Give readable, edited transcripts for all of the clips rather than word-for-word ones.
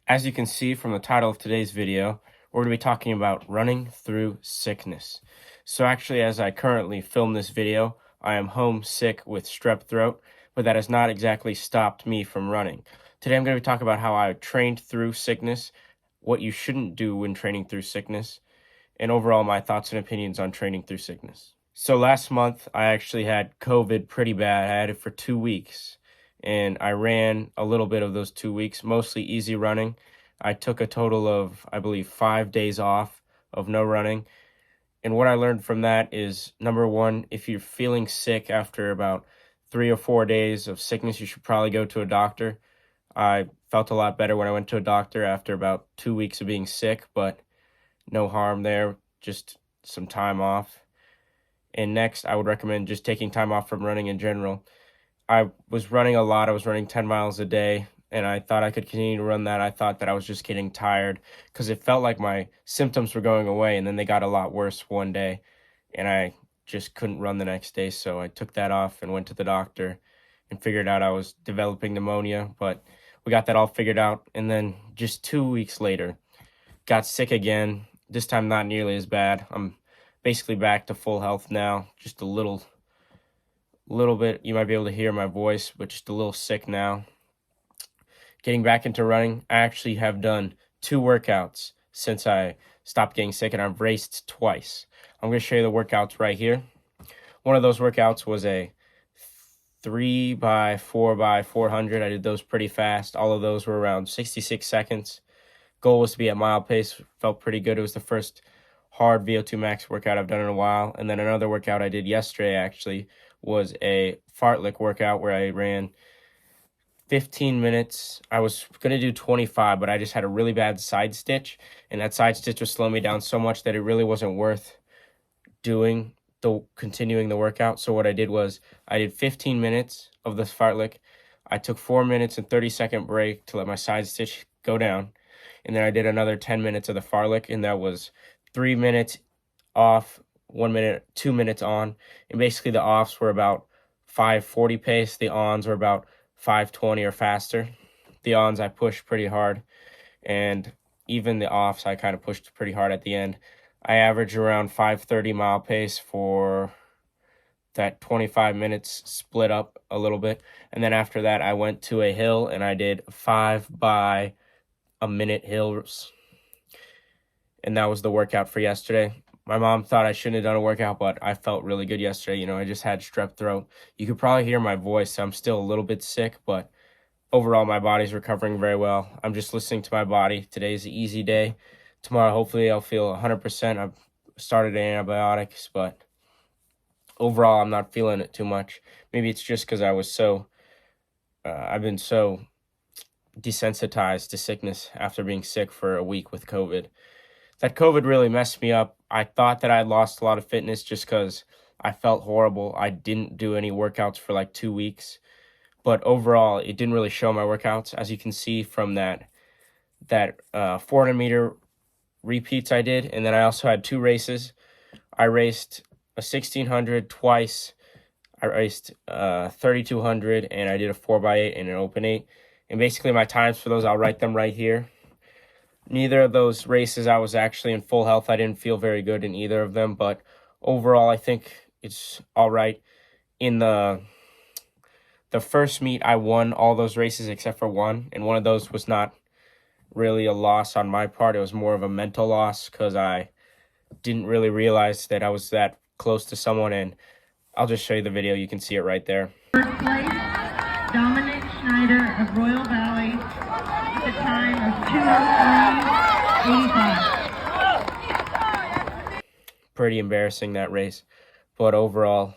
As you can see from the title of today's video, we're going to be talking about running through sickness. So actually, as I currently film this video, I am homesick with strep throat, but that has not exactly stopped me from running. Today I'm going to be talking about how I trained through sickness, what you shouldn't do when training through sickness, and overall my thoughts and opinions on training through sickness. So last month, I actually had COVID pretty bad. I had it for 2 weeks, and I ran a little bit of those 2 weeks, mostly easy running. I took a total of, I believe, 5 days off of no running. And what I learned from that is, number one, if you're feeling sick after about 3 or 4 days of sickness, you should probably go to a doctor. I felt a lot better when I went to a doctor after about 2 weeks of being sick, but no harm there, just some time off. And next, I would recommend just taking time off from running in general. I was running a lot. I was running 10 miles a day, and I thought I could continue to run that. I thought that I was just getting tired because it felt like my symptoms were going away, and then they got a lot worse one day, and I just couldn't run the next day. So I took that off and went to the doctor and figured out I was developing pneumonia, but we got that all figured out. And then just 2 weeks later, got sick again. This time not nearly as bad. I'm basically back to full health now, just a little bit, you might be able to hear my voice, but just a little sick now. Getting back into running, I actually have done 2 workouts since I stopped getting sick, and I've raced twice. I'm going to show you the workouts right here. One of those workouts was a 3x4x400. I did those pretty fast. All of those were around 66 seconds. Goal was to be at mile pace. Felt pretty good. It was the first hard VO2 max workout I've done in a while. And then another workout I did yesterday actually was a fartlek workout where I ran 15 minutes. I was going to do 25, but I just had a really bad side stitch, and that side stitch was slowing me down so much that it really wasn't worth continuing the workout. So what I did was I did 15 minutes of the fartlek. I took 4 minutes and 30-second break to let my side stitch go down. And then I did another 10 minutes of the fartlek, and that was 3 minutes off, 1 minute, 2 minutes on. And basically the offs were about 5:40 pace. The ons were about 5:20 or faster. The ons I pushed pretty hard, and even the offs I kind of pushed pretty hard at the end. I averaged around 5:30 mile pace for that 25 minutes, split up a little bit. And then after that, I went to a hill and I did 5-by-a-minute hills. And that was the workout for yesterday. My mom thought I shouldn't have done a workout, but I felt really good yesterday. I just had strep throat. You could probably hear my voice. I'm still a little bit sick, but overall my body's recovering very well. I'm just listening to my body. Today's an easy day. Tomorrow, hopefully, I'll feel 100%. I've started antibiotics, but overall, I'm not feeling it too much. Maybe it's just because I've been so desensitized to sickness after being sick for a week with COVID. That COVID really messed me up. I thought that I lost a lot of fitness just because I felt horrible. I didn't do any workouts for like 2 weeks. But overall, it didn't really show my workouts. As you can see from that 400-meter repeats I did. And then I also had 2 races. I raced a 1600 twice. I raced 3200, and I did a 4x8 and an open 8. And basically my times for those, I'll write them right here. Neither of those races I was actually in full health. I didn't feel very good in either of them, but overall I think it's all right. In the first meet, I won all those races except for one, and one of those was not really a loss on my part. It was more of a mental loss because I didn't really realize that I was that close to someone, and I'll just show you the video. You can see it right there. First place, Dominic Schneider of Royal Valley, with a time of 2:03:85. Pretty embarrassing, that race, but overall,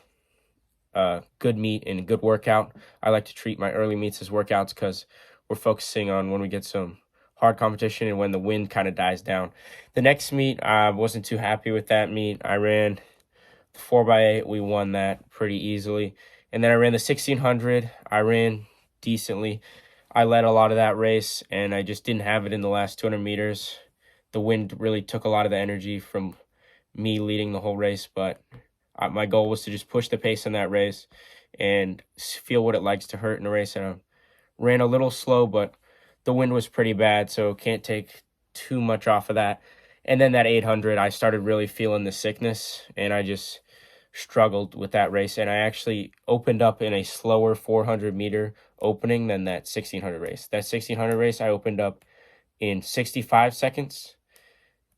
good meet and good workout. I like to treat my early meets as workouts because we're focusing on when we get some hard competition and when the wind kind of dies down. The next meet, I wasn't too happy with that meet. I ran the 4x8. We won that pretty easily. And then I ran the 1600. I ran decently. I led a lot of that race, and I just didn't have it in the last 200 meters. The wind really took a lot of the energy from me leading the whole race, but my goal was to just push the pace in that race and feel what it likes to hurt in a race. And I ran a little slow, but the wind was pretty bad, so can't take too much off of that. And then that 800, I started really feeling the sickness, and I just struggled with that race. And I actually opened up in a slower 400-meter opening than that 1600 race. That 1600 race, I opened up in 65 seconds,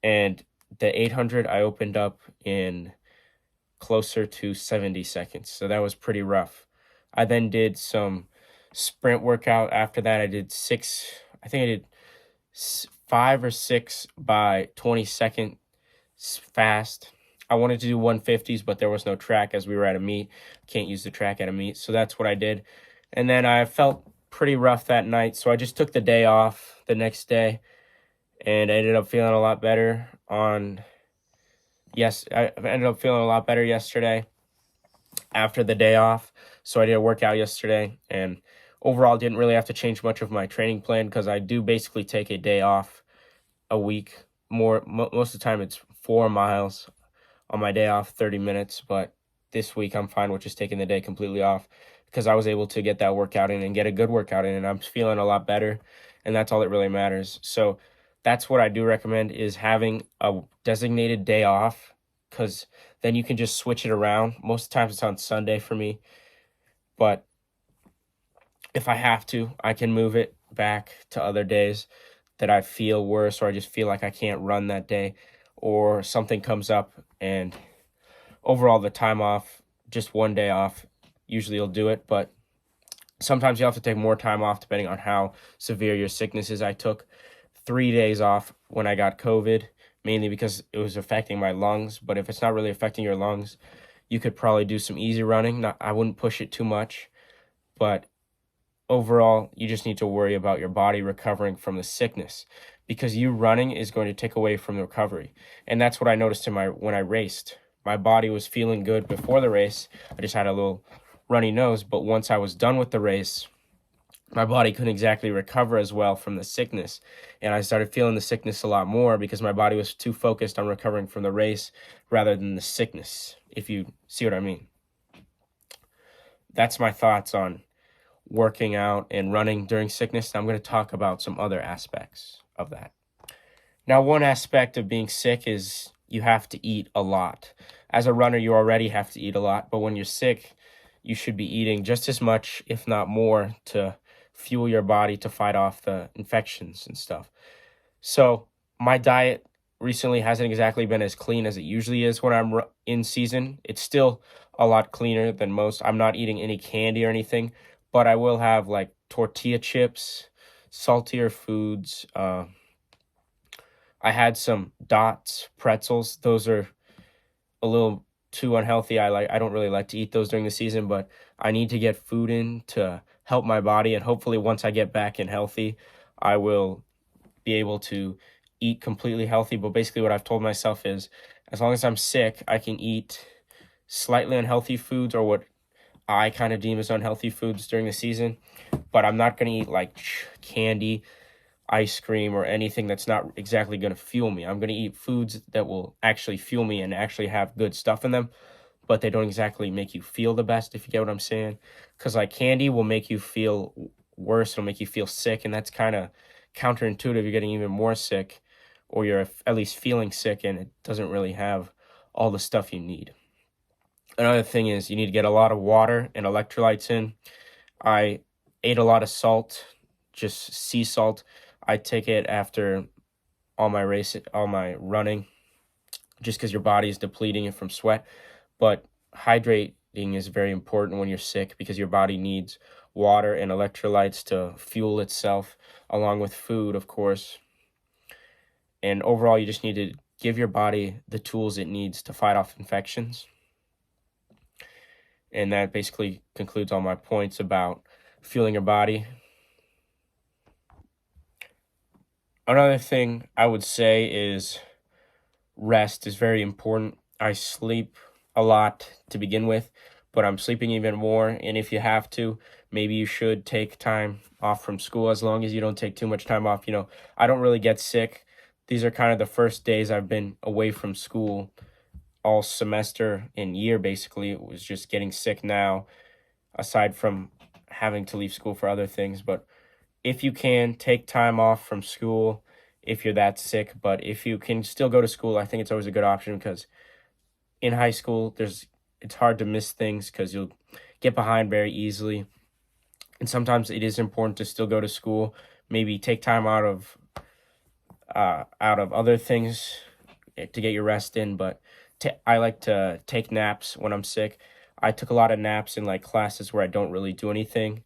and the 800, I opened up in closer to 70 seconds. So that was pretty rough. I then did some sprint workout after that. I did I think I did 5 or 6 by 20-second fast. I wanted to do 150s, but there was no track as we were at a meet. Can't use the track at a meet. So that's what I did. And then I felt pretty rough that night. So I just took the day off the next day, and I ended up feeling a lot better I ended up feeling a lot better yesterday after the day off. So I did a workout yesterday, and overall didn't really have to change much of my training plan because I do basically take a day off a week. Most of the time it's 4 miles on my day off, 30 minutes. But this week I'm fine with just taking the day completely off because I was able to get that workout in and get a good workout in, and I'm feeling a lot better, and that's all that really matters. So that's what I do recommend, is having a designated day off, because then you can just switch it around. Most of the times it's on Sunday for me, but if I have to, I can move it back to other days that I feel worse, or I just feel like I can't run that day, or something comes up. And overall, the time off, just one day off, usually you'll do it. But sometimes you have to take more time off depending on how severe your sickness is. I took 3 days off when I got COVID, mainly because it was affecting my lungs. But if it's not really affecting your lungs, you could probably do some easy running. I wouldn't push it too much, but overall, you just need to worry about your body recovering from the sickness, because you running is going to take away from the recovery. And that's what I noticed when I raced. My body was feeling good before the race. I just had a little runny nose, but once I was done with the race, my body couldn't exactly recover as well from the sickness. And I started feeling the sickness a lot more because my body was too focused on recovering from the race rather than the sickness, if you see what I mean. That's my thoughts on working out and running during sickness. I'm going to talk about some other aspects of that. Now, one aspect of being sick is you have to eat a lot. As a runner, you already have to eat a lot, but when you're sick, you should be eating just as much, if not more, to fuel your body to fight off the infections and stuff. So my diet recently hasn't exactly been as clean as it usually is when I'm in season. It's still a lot cleaner than most. I'm not eating any candy or anything, but I will have like tortilla chips, saltier foods. I had some Dots pretzels. Those are a little too unhealthy. I don't really like to eat those during the season, but I need to get food in to help my body, and hopefully once I get back in healthy, I will be able to eat completely healthy. But basically what I've told myself is, as long as I'm sick, I can eat slightly unhealthy foods, or what I kind of deem as unhealthy foods during the season, but I'm not going to eat like candy, ice cream, or anything that's not exactly going to fuel me. I'm going to eat foods that will actually fuel me and actually have good stuff in them, but they don't exactly make you feel the best, if you get what I'm saying. Because like candy will make you feel worse, it'll make you feel sick, and that's kind of counterintuitive. You're getting even more sick, or you're at least feeling sick, and it doesn't really have all the stuff you need. Another thing is you need to get a lot of water and electrolytes in. I ate a lot of salt, just sea salt. I take it after all my running, just because your body is depleting it from sweat. But hydrating is very important when you're sick, because your body needs water and electrolytes to fuel itself, along with food, of course. And overall, you just need to give your body the tools it needs to fight off infections. And that basically concludes all my points about fueling your body. Another thing I would say is rest is very important. I sleep a lot to begin with, but I'm sleeping even more. And if you have to, maybe you should take time off from school, as long as you don't take too much time off. I don't really get sick. These are kind of the first days I've been away from school all semester and year, basically. It was just getting sick now, aside from having to leave school for other things. But if you can, take time off from school if you're that sick. But if you can still go to school, I think it's always a good option because in high school, it's hard to miss things because you'll get behind very easily. And sometimes it is important to still go to school, maybe take time out of other things to get your rest in. But I like to take naps when I'm sick. I took a lot of naps in like classes where I don't really do anything.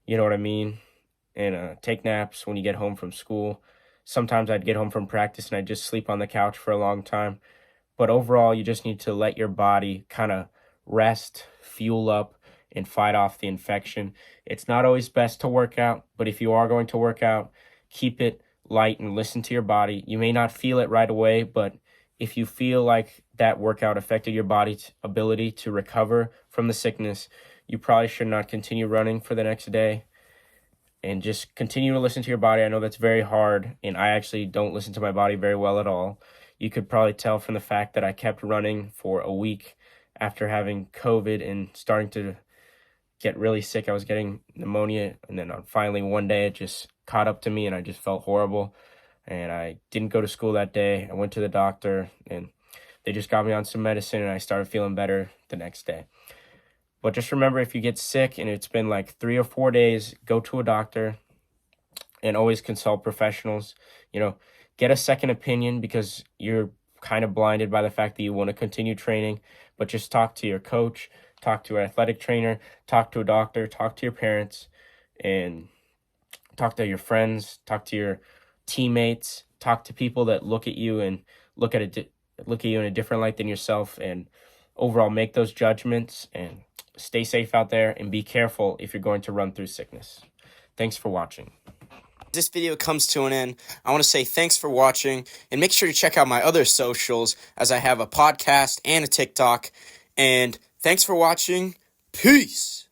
You know what I mean? And take naps when you get home from school. Sometimes I'd get home from practice and I'd just sleep on the couch for a long time. But overall, you just need to let your body kind of rest, fuel up, and fight off the infection. It's not always best to work out, but if you are going to work out, keep it light and listen to your body. You may not feel it right away, but if you feel like that workout affected your body's ability to recover from the sickness, you probably should not continue running for the next day and just continue to listen to your body. I know that's very hard, and I actually don't listen to my body very well at all. You could probably tell from the fact that I kept running for a week after having COVID and starting to get really sick. I was getting pneumonia, and then finally one day it just caught up to me, and I just felt horrible. And I didn't go to school that day. I went to the doctor, and they just got me on some medicine, and I started feeling better the next day. But just remember, if you get sick and it's been like 3 or 4 days, go to a doctor and always consult professionals. You know, get a second opinion because you're kind of blinded by the fact that you want to continue training. But just talk to your coach, talk to an athletic trainer, talk to a doctor, talk to your parents, and talk to your friends, talk to your teammates, talk to people that look at you and look at you in a different light than yourself, and overall make those judgments and stay safe out there and be careful if you're going to run through sickness. Thanks for watching. This video comes to an end. I want to say thanks for watching, and make sure to check out my other socials as I have a podcast and a TikTok. And thanks for watching. Peace.